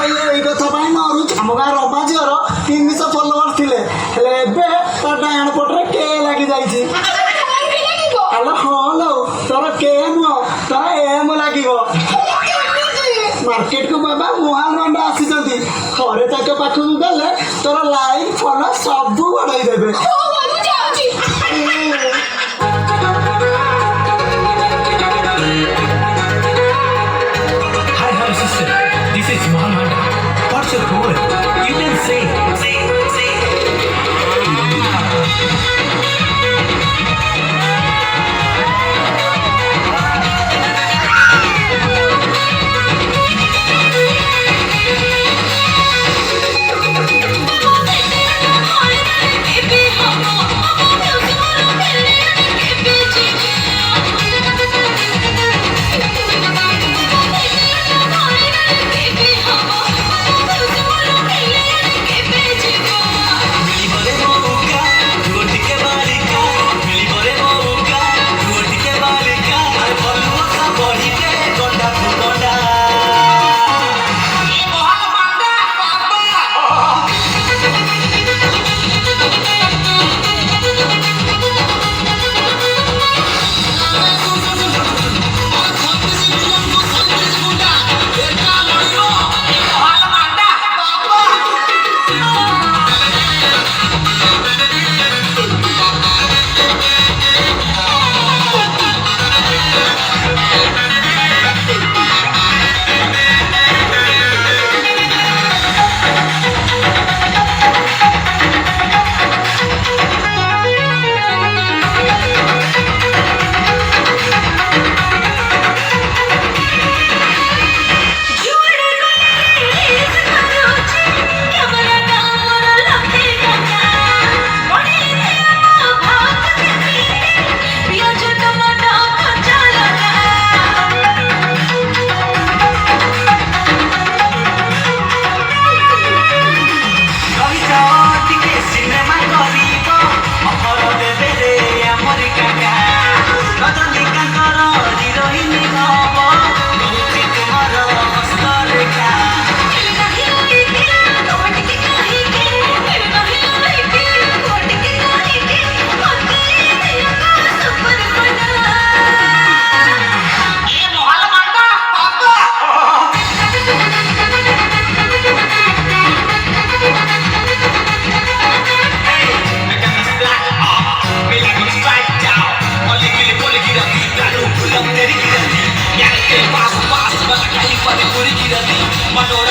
ଏଇ କଥା ପାଇଁ ମାରୁଛି। ଆମ ଗାଁ ରବା ଝିଅର 300 ଫଲୋଅର୍ସ ଥିଲେ, ହେଲେ ଏବେ ତା ଡାହାଣ ପଟରେ କେ ଲାଗିଯାଇଛି। ଆଲୋ ହଁ ଲୋ, ତୋର କେ ନୁହଁ, ତୋର ଏମ୍ ଲାଗିବ। ମାର୍କେଟକୁ ବାବା ମୁହାଲ ମଣ୍ଡା ଆସିଛନ୍ତି, ଥରେ ତାଙ୍କ ପାଖକୁ ଗଲେ ତୋର ଲାଇକ୍ ଫଲୋ ସବୁ ବଢେଇ ଦେବେ। This is Mohan. What's your goal? You can say. Madonna